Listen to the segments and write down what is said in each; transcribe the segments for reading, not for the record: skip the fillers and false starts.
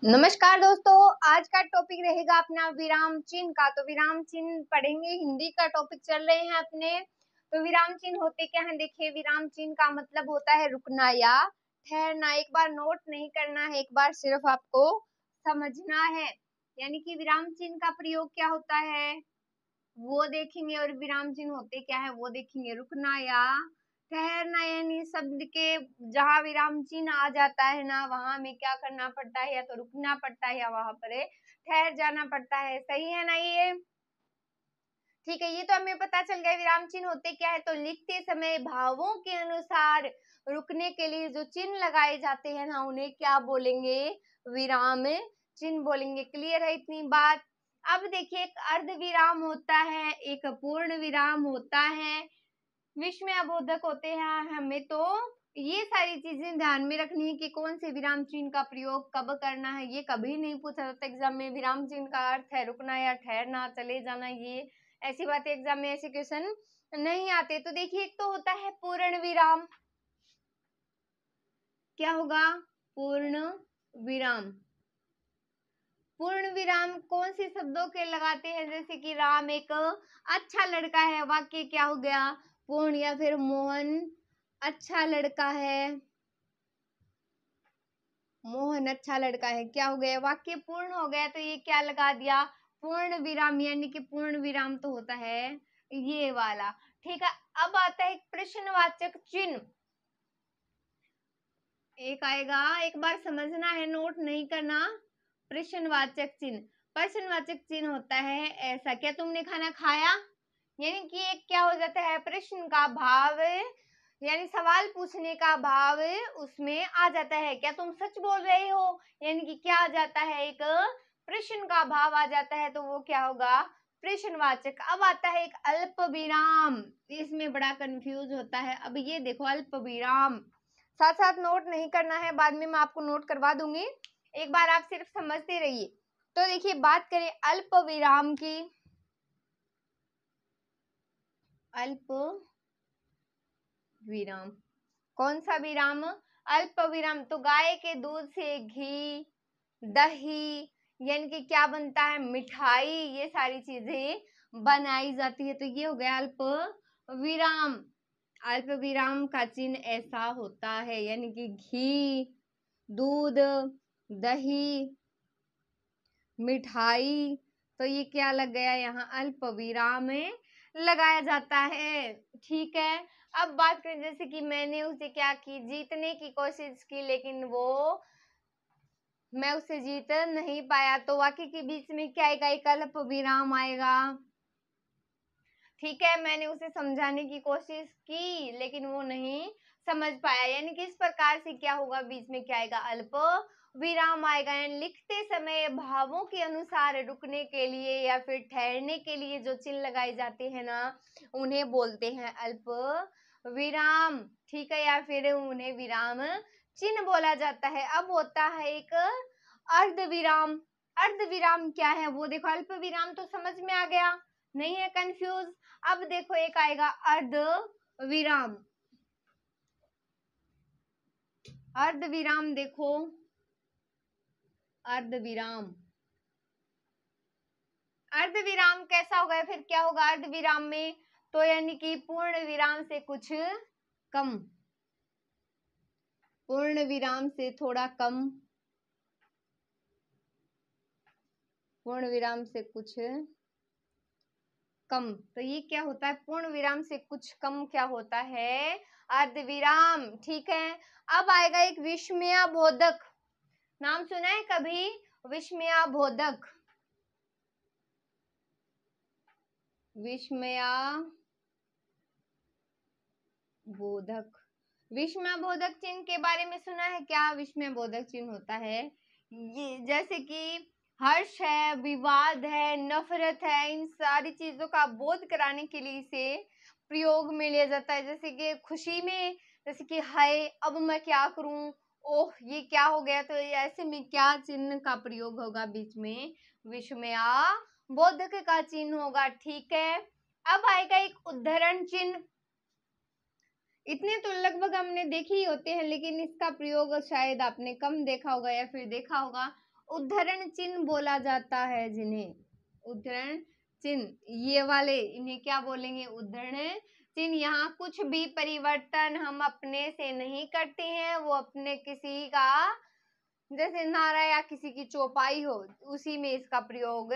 नमस्कार दोस्तों, आज का टॉपिक रहेगा अपना विराम चिन्ह का। तो विराम चिन्ह पढ़ेंगे, हिंदी का टॉपिक चल रहे हैं अपने। तो विराम चिन्ह होते क्या हैं? देखिए, विराम चिन्ह का मतलब होता है रुकना या ठहरना। एक बार नोट नहीं करना है, एक बार सिर्फ आपको समझना है। यानी कि विराम चिन्ह का प्रयोग क्या होता है वो देखेंगे, और विराम चिन्ह होते क्या है वो देखेंगे। रुकना या ठहरना, यानी शब्द के जहाँ विराम चिन्ह आ जाता है ना, वहां हमें क्या करना पड़ता है, या तो रुकना पड़ता है या वहां पर ठहर जाना पड़ता है। सही है ना ये? ठीक है, ये तो हमें पता चल गया विराम चिन्ह होते क्या है। तो लिखते समय भावों के अनुसार रुकने के लिए जो चिन्ह लगाए जाते हैं ना, उन्हें क्या बोलेंगे? विराम चिन्ह बोलेंगे। क्लियर है इतनी बात? अब देखिए, एक अर्ध विराम होता है, एक पूर्ण विराम होता है, विस्मय अबोधक होते हैं। हमें तो ये सारी चीजें ध्यान में रखनी है कि कौन से विराम चिन्ह का प्रयोग कब करना है। ये कभी नहीं पूछा जाता एग्जाम में। विराम चिन्ह का अर्थ है रुकना या ठहरना, चले जाना, ये ऐसी बातें एग्जाम में ऐसे क्वेश्चन नहीं आते। तो देखिए, एक तो होता है पूर्ण विराम। क्या होगा? पूर्ण विराम। पूर्ण विराम कौन से शब्दों के लगाते हैं? जैसे कि राम एक अच्छा लड़का है, वाक्य क्या हो गया? पूर्ण। या फिर मोहन अच्छा लड़का है, मोहन अच्छा लड़का है, क्या हो गया? वाक्य पूर्ण हो गया। तो ये क्या लगा दिया? पूर्ण विराम। यानी कि पूर्ण विराम तो होता है ये वाला। ठीक है, अब आता है प्रश्नवाचक चिन्ह। एक आएगा, एक बार समझना है, नोट नहीं करना। प्रश्नवाचक चिन्ह। प्रश्नवाचक चिन्ह होता है ऐसा, क्या तुमने खाना खाया? यानी कि एक क्या हो जाता है, प्रश्न का भाव, यानी सवाल पूछने का भाव उसमें आ जाता है। क्या तुम सच बोल रहे हो? यानी कि क्या आ जाता है, एक प्रश्न का भाव आ जाता है। तो वो क्या होगा? प्रश्नवाचक। अब आता है एक अल्प विराम। इसमें बड़ा कंफ्यूज होता है। अब ये देखो, अल्प विराम साथ साथ नोट नहीं करना है, बाद में मैं आपको नोट करवा दूंगी, एक बार आप सिर्फ समझते रहिए। तो देखिए, बात करें अल्प विराम की। अल्प विराम कौन सा विराम? अल्प विराम। तो गाय के दूध से घी, दही, यानी कि क्या बनता है? मिठाई, ये सारी चीजें बनाई जाती है। तो ये हो गया अल्प विराम। अल्प विराम का चिन्ह ऐसा होता है, यानी कि घी, दूध, दही, मिठाई। तो ये क्या लग गया यहाँ? अल्प विराम में लगाया जाता है। ठीक है, अब बात करें, जैसे कि मैंने उसे क्या की, जीतने की कोशिश की, लेकिन वो मैं उसे जीत नहीं पाया। तो वाक्य के बीच में क्या आएगा? एक अल्प विराम आएगा। ठीक है, मैंने उसे समझाने की कोशिश की, लेकिन वो नहीं समझ पाया। यानी कि इस प्रकार से क्या होगा? बीच में क्या आएगा? अल्प विराम आएगा। यानी लिखते समय भावों के अनुसार रुकने के लिए या फिर ठहरने के लिए जो चिन्ह लगाए जाते हैं ना, उन्हें बोलते हैं अल्प विराम। ठीक है, या फिर उन्हें विराम चिन्ह बोला जाता है। अब होता है एक अर्ध विराम। अर्ध विराम क्या है वो देखो। अल्प विराम तो समझ में आ गया, नहीं है कंफ्यूज? अब देखो, एक आएगा अर्ध विराम। अर्ध विराम देखो, अर्ध विराम। अर्ध विराम कैसा होगा? फिर क्या होगा अर्ध विराम में? तो यानी कि पूर्ण विराम से कुछ कम, पूर्ण विराम से थोड़ा कम, पूर्ण विराम से कुछ कम। तो ये क्या होता है? पूर्ण विराम से कुछ कम क्या होता है? अर्ध विराम। ठीक है, अब आएगा एक विस्मयाबोधक। नाम सुना है कभी? विस्मयाबोधक। विस्मयाबोधक। विस्मयाबोधक चिन्ह के बारे में सुना है क्या? विस्मयाबोधक चिन्ह होता है ये, जैसे कि हर्ष है, विवाद है, नफरत है, इन सारी चीजों का बोध कराने के लिए इसे प्रयोग में लिया जाता है। जैसे कि खुशी में, जैसे कि हाय अब मैं क्या करूं, ओह ये क्या हो गया। तो ऐसे में क्या चिन्ह का प्रयोग होगा? बीच में विस्मयाबोधक का चिन्ह होगा। ठीक है, अब आएगा एक उद्धरण चिन्ह। इतने तो लगभग हमने देखे ही होते हैं, लेकिन इसका प्रयोग शायद आपने कम देखा होगा या फिर देखा होगा। उद्धरण चिन्ह बोला जाता है जिन्हें, उद्धरण चिन्ह ये वाले, इन्हें क्या बोलेंगे? उद्धरण चिन्ह। यहाँ कुछ भी परिवर्तन हम अपने से नहीं करते हैं, वो अपने किसी का, जैसे नारा या किसी की चौपाई हो उसी में इसका प्रयोग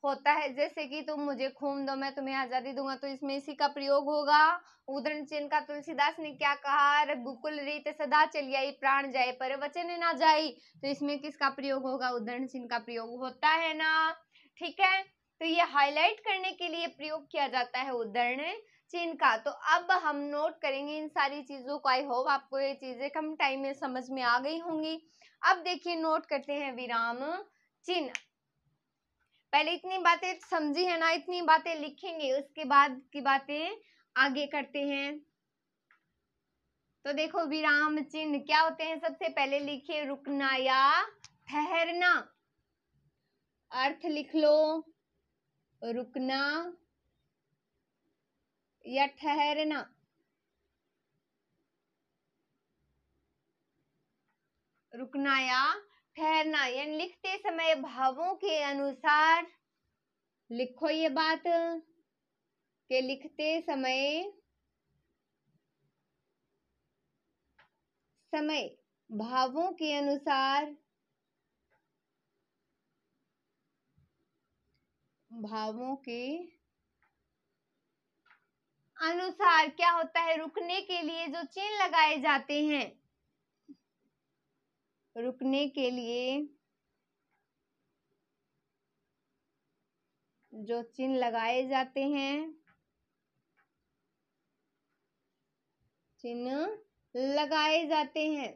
होता है। जैसे कि तुम मुझे खून दो मैं तुम्हें आजादी दूंगा, तो इसमें इसी का प्रयोग होगा। उद्धरण चिन्ह का तुलसीदास ने क्या कहा? रघुकुल रीत सदा चली आई, प्राण जाए पर वचन ना जाई, तो इसमें किसका प्रयोग होगा? उद्धरण चिन्ह का प्रयोग होता है ना। ठीक है, तो ये हाईलाइट करने के लिए प्रयोग किया जाता है उद्धरण चिन्ह का। तो अब हम नोट करेंगे इन सारी चीजों को। आई होप आपको ये चीजें कम टाइम में समझ में आ गई होंगी। अब देखिए, नोट करते हैं विराम चिन्ह। पहले इतनी बातें समझी है ना, इतनी बातें लिखेंगे, उसके बाद की बातें आगे करते हैं। तो देखो, विराम चिन्ह क्या होते हैं? सबसे पहले लिखिए रुकना या ठहरना। अर्थ लिख लो, रुकना या ठहरना। रुकना या ठहरना, यानी लिखते समय भावों के अनुसार लिखो ये बात कि लिखते समय भावों के अनुसार, भावों के अनुसार क्या होता है? रुकने के लिए जो चिन्ह लगाए जाते हैं, रुकने के लिए जो चिन्ह लगाए जाते हैं, चिन्ह लगाए जाते हैं,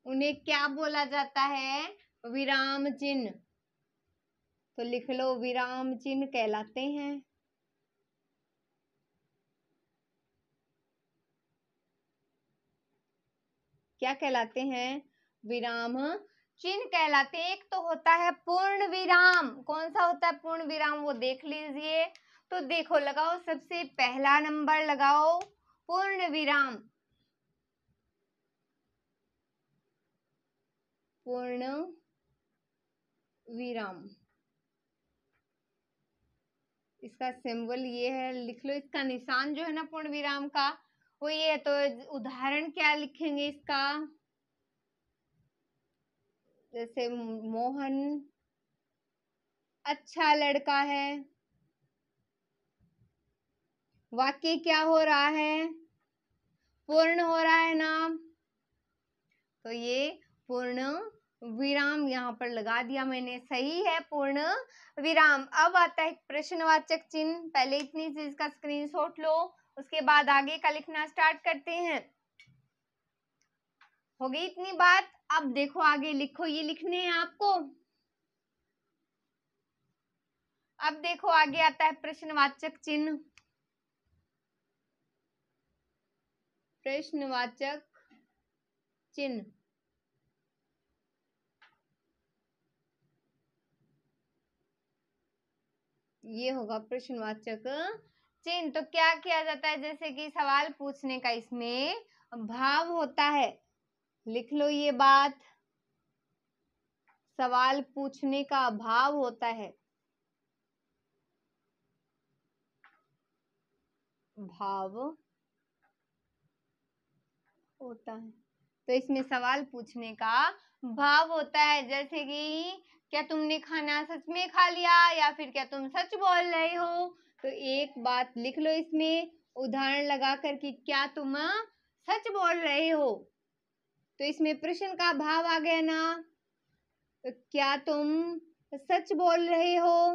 उन्हें क्या बोला जाता है? विराम चिन्ह। तो लिख लो, विराम चिन्ह कहलाते हैं। क्या कहलाते हैं? विराम चिन्ह कहलाते हैं। एक तो होता है पूर्ण विराम। कौन सा होता है पूर्ण विराम? वो देख लीजिए। तो देखो, लगाओ, सबसे पहला नंबर लगाओ पूर्ण विराम। पूर्ण विराम, इसका सिंबल ये है, लिख लो। इसका निशान जो है ना पूर्ण विराम का, वो ये है। तो उदाहरण क्या लिखेंगे इसका? जैसे मोहन अच्छा लड़का है। वाक्य क्या हो रहा है? पूर्ण हो रहा है ना। तो ये पूर्ण विराम यहाँ पर लगा दिया मैंने, सही है, पूर्ण विराम। अब आता है प्रश्नवाचक चिन्ह। पहले इतनी चीज का स्क्रीनशॉट लो, उसके बाद आगे का लिखना स्टार्ट करते हैं। हो गई इतनी बात। अब देखो आगे लिखो, ये लिखने हैं आपको। अब देखो आगे आता है प्रश्नवाचक चिन्ह। प्रश्नवाचक चिन्ह, ये होगा प्रश्नवाचक चिन्ह। तो क्या किया जाता है? जैसे कि सवाल पूछने का इसमें भाव होता है। लिख लो ये बात, सवाल पूछने का भाव होता है। भाव होता है, तो इसमें सवाल पूछने का भाव होता है। जैसे कि क्या तुमने खाना सच में खा लिया, या फिर क्या तुम सच बोल रहे हो? तो एक बात लिख लो इसमें उदाहरण लगा कर कि क्या तुम सच बोल रहे हो। तो इसमें प्रश्न का भाव आ गया ना। तो क्या तुम सच बोल रहे हो?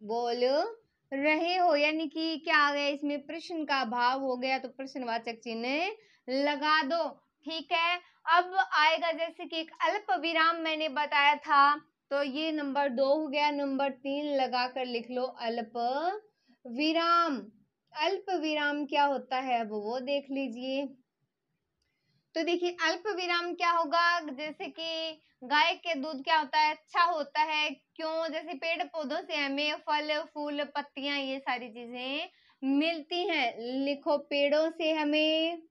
बोल रहे हो, यानी कि क्या आ गया इसमें? प्रश्न का भाव हो गया, तो प्रश्नवाचक चिन्ह लगा दो। ठीक है, अब आएगा जैसे कि एक अल्प विराम मैंने बताया था, तो ये नंबर 2 हो गया। नंबर 3 लगाकर लिख लो अल्प विराम। अल्प विराम क्या होता है अब वो देख लीजिए। तो देखिए, अल्प विराम क्या होगा? जैसे कि गाय के दूध क्या होता है? अच्छा होता है। क्यों? जैसे पेड़ पौधों से हमें फल फूल पत्तियां ये सारी चीजें मिलती हैं। लिखो, पेड़ों से हमें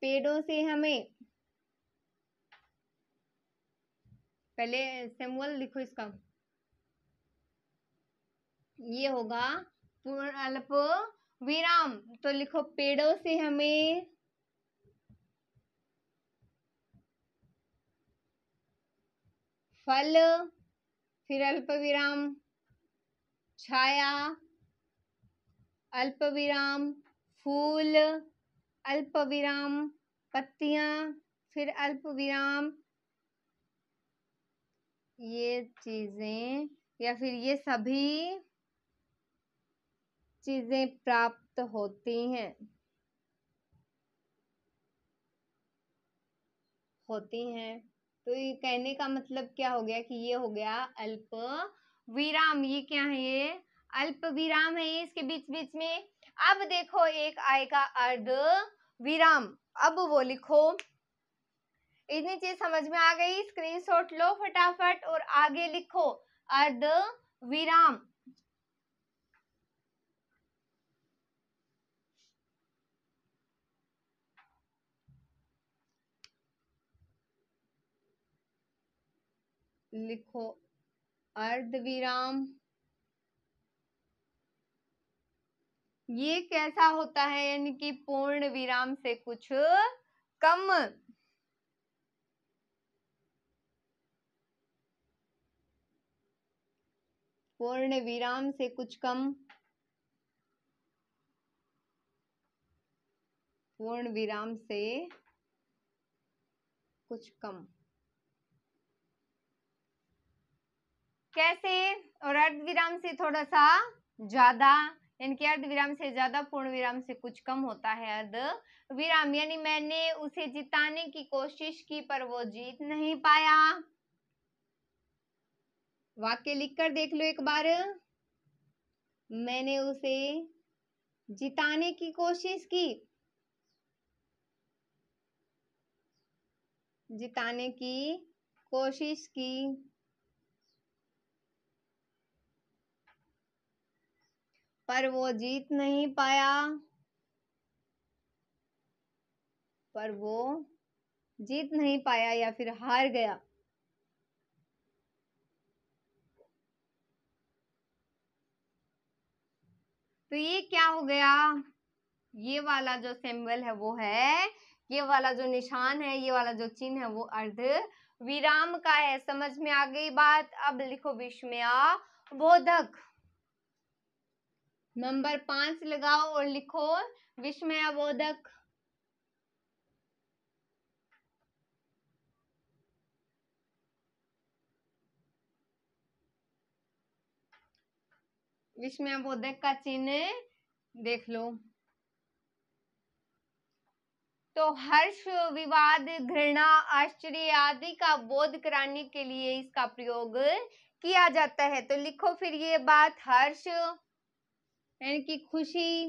पेड़ों से हमें, पहले सैमुअल लिखो इसका, ये होगा पूर्ण अल्प विराम। तो लिखो पेड़ों से हमें फल, फिर अल्प विराम छाया, अल्प विराम फूल, अल्प विराम पत्तियां, फिर अल्प विराम ये चीजें या फिर ये सभी चीजें प्राप्त होती हैं, तो ये कहने का मतलब क्या हो गया कि ये हो गया अल्प विराम। ये क्या है? ये अल्प विराम है, ये इसके बीच बीच में। अब देखो एक आएगा अर्ध विराम, अब वो लिखो। इतनी चीज समझ में आ गई? स्क्रीनशॉट लो फटाफट और आगे लिखो अर्ध विराम। लिखो अर्ध विराम। ये कैसा होता है? यानी कि पूर्ण विराम से कुछ कम। पूर्ण विराम से कुछ कम, पूर्ण विराम से कुछ कम कैसे? और अर्ध विराम से थोड़ा सा ज्यादा, यानी कि अर्ध विराम से ज्यादा, पूर्ण विराम से कुछ कम होता है अर्ध विराम। यानी मैंने उसे जिताने की कोशिश की पर वो जीत नहीं पाया। वाक्य लिखकर देख लो एक बार। मैंने उसे जिताने की कोशिश की, जिताने की कोशिश की पर वो जीत नहीं पाया, पर वो जीत नहीं पाया या फिर हार गया। तो ये क्या हो गया? ये वाला जो सिंबल है वो है, ये वाला जो निशान है, ये वाला जो चिन्ह है वो अर्ध विराम का है। समझ में आ गई बात? अब लिखो विस्मयाबोधक। नंबर 5 लगाओ और लिखो विस्मयाबोधक। विस्मयाबोधक का चिन्ह देख लो। तो हर्ष, विवाद, घृणा, आश्चर्य आदि का बोध कराने के लिए इसका प्रयोग किया जाता है। तो लिखो फिर ये बात, हर्ष यानी कि खुशी,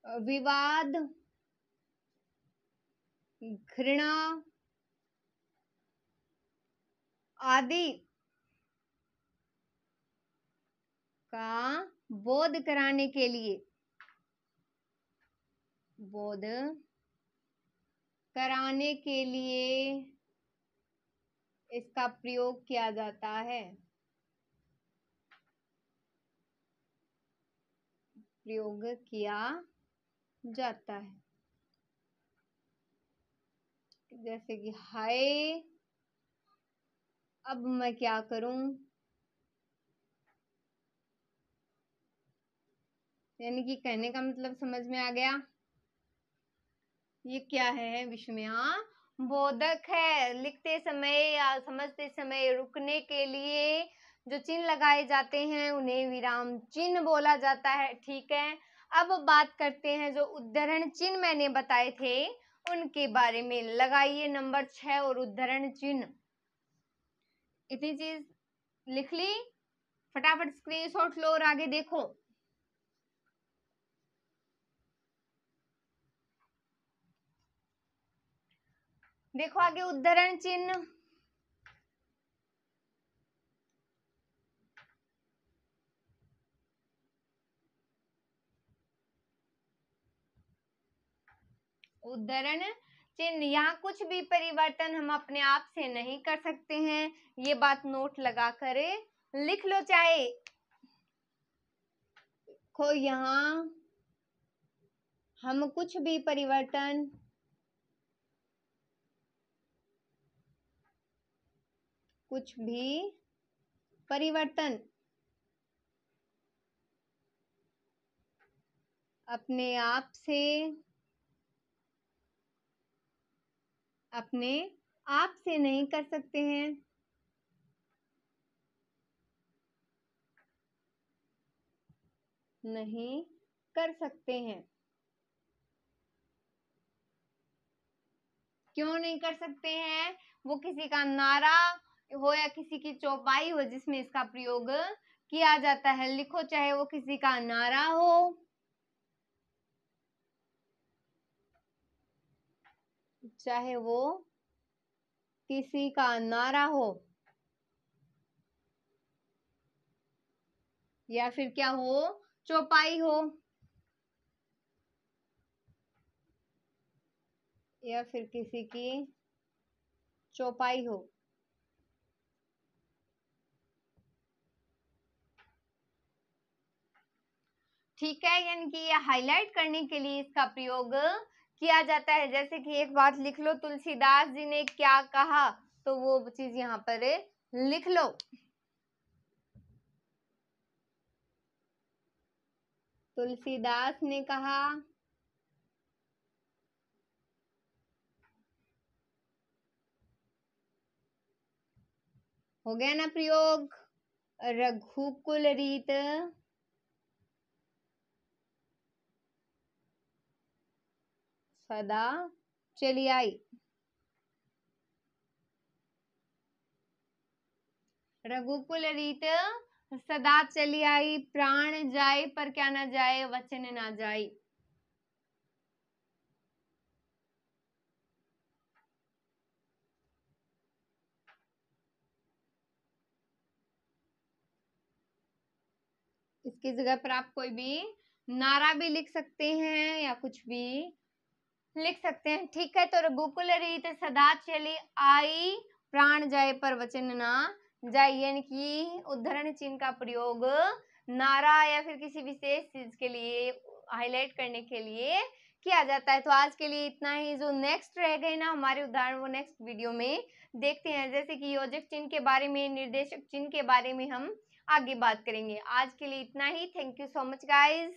विवाद, घृणा आदि का बोध कराने के लिए, बोध कराने के लिए इसका प्रयोग किया जाता है, प्रयोग किया जाता है। जैसे कि हाय अब मैं क्या करूं, यानी कि कहने का मतलब समझ में आ गया। ये क्या है? विस्मयाबोधक है। लिखते समय या समझते समय रुकने के लिए जो चिन्ह लगाए जाते हैं उन्हें विराम चिन्ह बोला जाता है। ठीक है, अब बात करते हैं जो उद्धरण चिन्ह मैंने बताए थे उनके बारे में। लगाइए नंबर 6 और उद्धरण चिन्ह। इतनी चीज लिख ली? फटाफट स्क्रीनशॉट लो और आगे देखो। देखो आगे उद्धरण चिन्ह। उद्धरण चिन्ह। यहाँ कुछ भी परिवर्तन हम अपने आप से नहीं कर सकते हैं, ये बात नोट लगा कर लिख लो। चाहे को यहाँ हम कुछ भी परिवर्तन अपने आप से नहीं कर सकते हैं। नहीं कर सकते हैं। क्यों नहीं कर सकते हैं? वो किसी का नारा हो या किसी की चौपाई हो जिसमें इसका प्रयोग किया जाता है। लिखो, चाहे वो किसी का नारा हो, चाहे वो किसी का नारा हो, या फिर क्या हो, चौपाई हो, या फिर किसी की चौपाई हो। ठीक है, यानी कि ये हाईलाइट करने के लिए इसका प्रयोग किया जाता है। जैसे कि एक बात लिख लो, तुलसीदास जी ने क्या कहा, तो वो चीज यहाँ पर लिख लो। तुलसीदास ने कहा, हो गया ना प्रयोग। रघुकुल रीत सदा चली आई। रघुकुल रीत सदा चली आई, प्राण जाए पर क्या ना जाए, वचन ना जाए। इसकी जगह पर आप कोई भी नारा भी लिख सकते हैं या कुछ भी लिख सकते हैं। ठीक है, तो रघुकुल रीत सदा चली आई, प्राण जाए पर वचन ना जाए, यानी कि उद्धरण चिन्ह का प्रयोग नारा या फिर किसी विशेष चीज के लिए हाईलाइट करने के लिए किया जाता है। तो आज के लिए इतना ही। जो नेक्स्ट रह गए ना हमारे उदाहरण, वो नेक्स्ट वीडियो में देखते हैं। जैसे कि योजक चिन्ह के बारे में, निर्देशक चिन्ह के बारे में हम आगे बात करेंगे। आज के लिए इतना ही। Thank you so much guys.